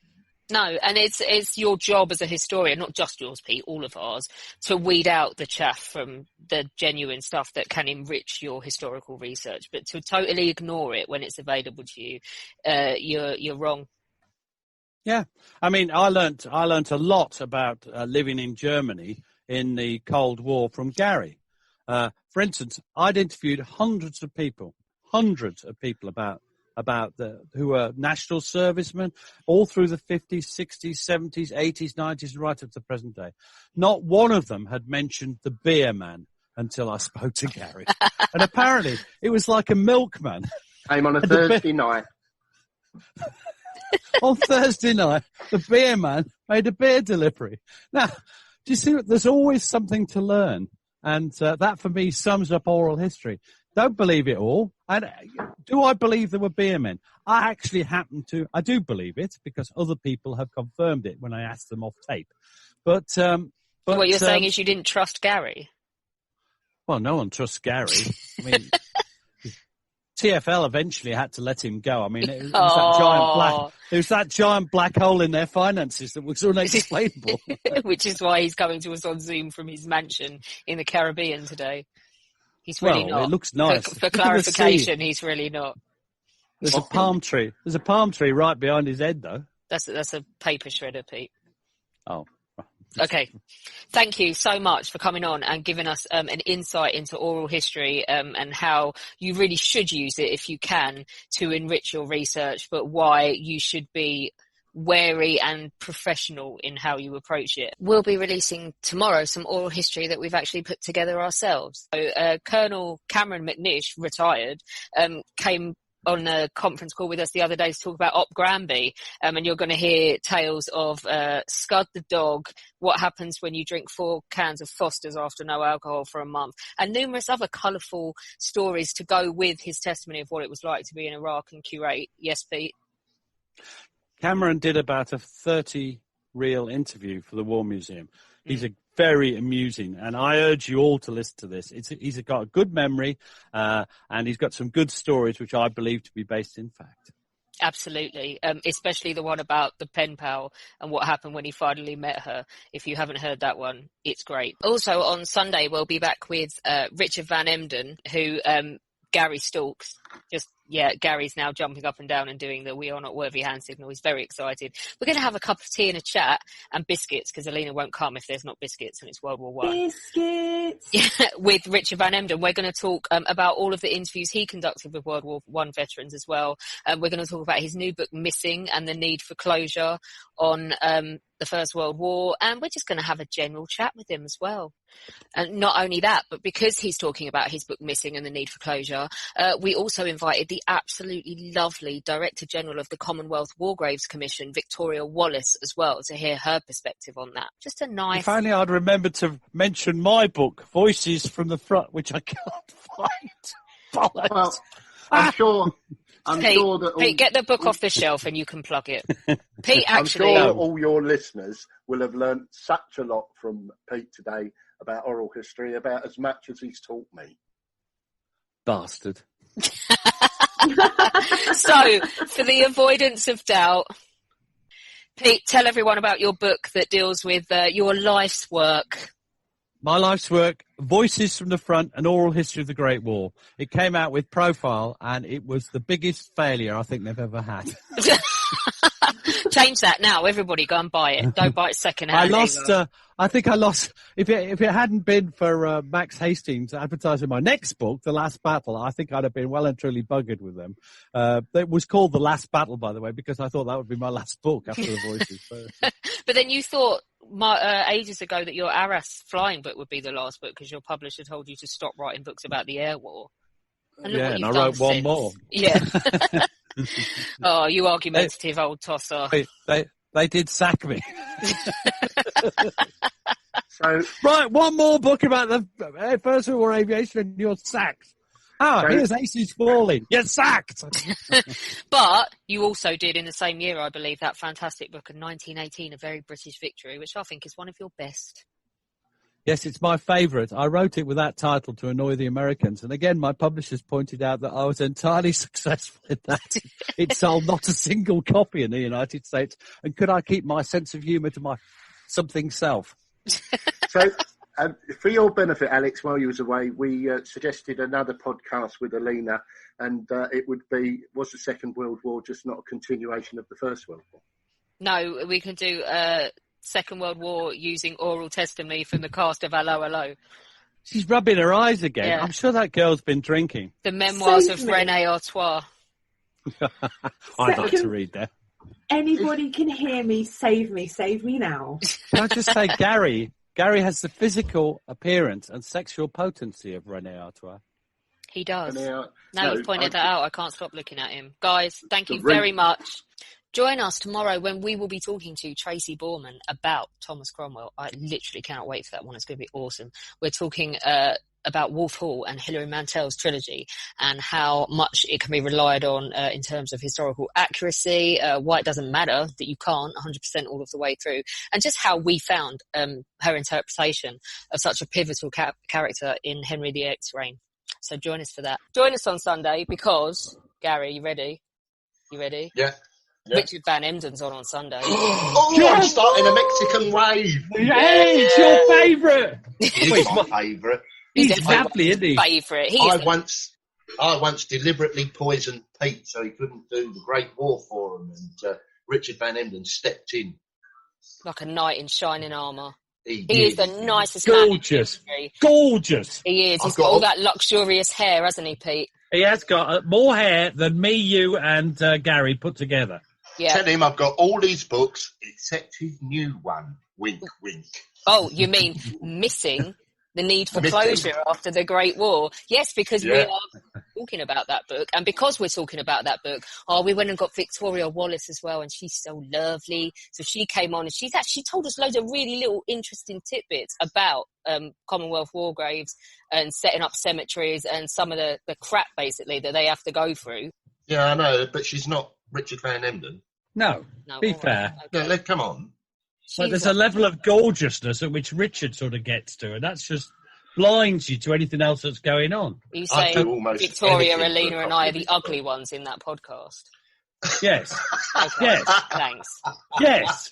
No, and it's your job as a historian, not just yours, Pete, all of ours, to weed out the chaff from the genuine stuff that can enrich your historical research. But to totally ignore it when it's available to you, you're wrong. Yeah, I mean, I learnt a lot about living in Germany in the Cold War from Gary. For instance, I'd interviewed hundreds of people about who were national servicemen all through the 50s, 60s, 70s, 80s, 90s, right up to the present day. Not one of them had mentioned the beer man until I spoke to Gary. And apparently it was like a milkman. Came on a Thursday night. On Thursday night, the beer man made a beer delivery. Now, do you see, there's always something to learn. And that, for me, sums up oral history. Don't believe it all. And do I believe there were beer men? I do believe it because other people have confirmed it when I asked them off tape. But what you're saying is you didn't trust Gary? Well, no one trusts Gary. I mean, TfL eventually had to let him go. I mean, it was that giant black hole in their finances that was unexplainable. Which is why he's coming to us on Zoom from his mansion in the Caribbean today. He's really not. It looks nice. For clarification, he's really not. There's a palm tree. There's a palm tree right behind his head, though. That's a paper shredder, Pete. Oh. Okay. Thank you so much for coming on and giving us an insight into oral history and how you really should use it if you can to enrich your research, but why you should be wary and professional in how you approach it. We'll be releasing tomorrow some oral history that we've actually put together ourselves. So, Colonel Cameron McNish, retired, came on a conference call with us the other day to talk about Op Granby, and you're going to hear tales of Scud the dog, what happens when you drink 4 cans of Foster's after no alcohol for a month, and numerous other colourful stories to go with his testimony of what it was like to be in Iraq and Kuwait. Yes, Pete? Cameron did about a 30-reel interview for the War Museum. He's very amusing, and I urge you all to listen to this. He's got a good memory, and he's got some good stories, which I believe to be based in fact. Absolutely, especially the one about the pen pal and what happened when he finally met her. If you haven't heard that one, it's great. Also, on Sunday, we'll be back with Richard Van Emden, who Gary stalks. Gary's now jumping up and down and doing the "we are not worthy" hand signal. He's very excited. We're going to have a cup of tea and a chat and biscuits, because Alina won't come if there's not biscuits and it's World War I. Biscuits! With Richard Van Emden. We're going to talk about all of the interviews he conducted with World War I veterans as well. We're going to talk about his new book, Missing, and the need for closure on the First World War, and we're just going to have a general chat with him as well. And not only that, but because he's talking about his book Missing and the need for closure, we also invited the the absolutely lovely Director General of the Commonwealth War Graves Commission, Victoria Wallace, as well, to hear her perspective on that. Just a nice... If only I'd remembered to mention my book, Voices from the Front, which I can't find. Bollocks. Well, I'm sure that... Pete, get the book off the shelf and you can plug it. Pete, actually... I'm sure all your listeners will have learnt such a lot from Pete today about oral history, about as much as he's taught me. Bastard. So, for the avoidance of doubt, Pete, tell everyone about your book that deals with your life's work. My life's work, Voices from the Front, An Oral History of the Great War. It came out with Profile, and it was the biggest failure I think they've ever had. Change that now. Everybody go and buy it. Don't buy it second-hand. I think I lost. If it hadn't been for Max Hastings advertising my next book, The Last Battle, I think I'd have been well and truly buggered with them. It was called The Last Battle, by the way, because I thought that would be my last book after The Voices. So. But then you thought ages ago that your Arras flying book would be the last book because your publisher told you to stop writing books about the air war. And I wrote one more. Yeah. Oh, you argumentative old tosser. They did sack me. So, right, one more book about the First World War aviation and you're sacked. Here's Aces Falling. You're sacked. But you also did in the same year, I believe, that fantastic book of 1918, A Very British Victory, which I think is one of your best. Yes, it's my favourite. I wrote it with that title to annoy the Americans. And again, my publishers pointed out that I was entirely successful in that. It sold not a single copy in the United States. And could I keep my sense of humour to my something self? So, for your benefit, Alex, while you was away, we suggested another podcast with Alina. And it would be, was the Second World War just not a continuation of the First World War? No, we can do... Second World War using oral testimony from the cast of Hello, Hello. She's rubbing her eyes again. Yeah. I'm sure that girl's been drinking. The memoirs of René Artois. I'd like to read that. Anybody can hear me, save me now. Can I just say, Gary has the physical appearance and sexual potency of René Artois. He does. Now You've pointed that out, I can't stop looking at him. Guys, thank you very much. Join us tomorrow when we will be talking to Tracy Borman about Thomas Cromwell. I literally cannot wait for that one. It's going to be awesome. We're talking about Wolf Hall and Hilary Mantel's trilogy and how much it can be relied on in terms of historical accuracy, why it doesn't matter that you can't 100% all of the way through, and just how we found her interpretation of such a pivotal character in Henry VIII's reign. So join us for that. Join us on Sunday because, Gary, you ready? You ready? Yeah. Richard Van Emden's on Sunday. I'm starting a Mexican wave. Hey, it's your favourite. He's my favourite. He's lovely, isn't he? Favourite. I once deliberately poisoned Pete so he couldn't do the Great War for him, and Richard Van Emden stepped in. Like a knight in shining armour. He is the nicest man in history. Gorgeous. He is. He's got all that luxurious hair, hasn't he, Pete? He has got more hair than me, you, and Gary put together. Yeah. Tell him I've got all these books except his new one. Wink, wink. Oh, you mean missing the need for closure after the Great War? Yes, because we are talking about that book. And because we're talking about that book, we went and got Victoria Wallace as well, and she's so lovely. So she came on and she told us loads of really little interesting tidbits about Commonwealth war graves and setting up cemeteries and some of the crap, basically, that they have to go through. Yeah, I know, but she's not Richard Van Emden. No, be fair. Okay. No, come on. But there's a level of gorgeousness at which Richard sort of gets to, and that's just blinds you to anything else that's going on. Are you saying Victoria, Alina and I are the ugly ones in that podcast? Yes. Okay. Yes. Thanks. Yes.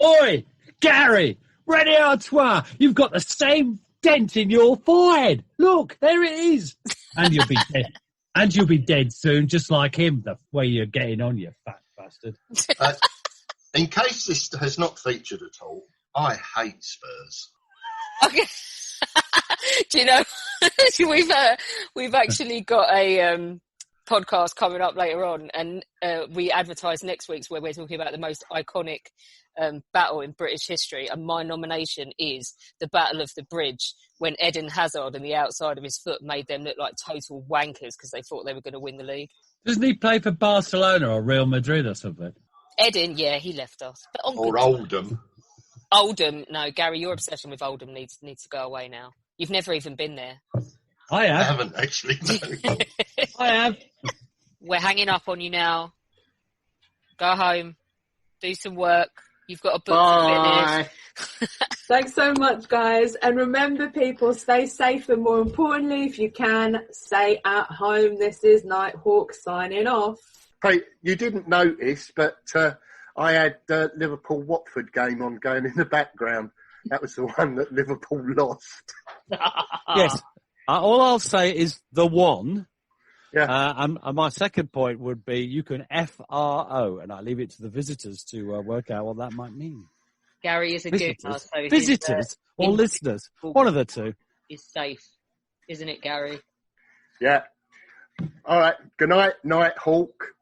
Oi, Gary, René Artois, you've got the same dent in your forehead. Look, there it is. And you'll be dead. And you'll be dead soon, just like him, the way you're getting on, you fat bastard. In case this has not featured at all, I hate Spurs. Okay. Do you know, we've actually got a podcast coming up later on, and we advertise next week's where we're talking about the most iconic battle in British history, and my nomination is the Battle of the Bridge, when Eden Hazard and the outside of his foot made them look like total wankers because they thought they were going to win the league. Doesn't he play for Barcelona or Real Madrid or something? Eden, yeah, he left us. But Or Oldham. Oldham, no, Gary, your obsession with Oldham needs to go away now. You've never even been there. I have. I haven't actually. No. I have. We're hanging up on you now. Go home. Do some work. You've got a book to finish. Thanks so much, guys. And remember, people, stay safe. And more importantly, if you can, stay at home. This is Nighthawk signing off. Hey, you didn't notice, but I had Liverpool-Watford game on going in the background. That was the one that Liverpool lost. Yes. All I'll say is the one. Yeah. And my second point would be you can FRO, and I leave it to the visitors to work out what that might mean. Gary is a Visitors, gooner, so visitors or listeners, one of the two. Is safe, isn't it, Gary? Yeah. All right. Good night, Nighthawk.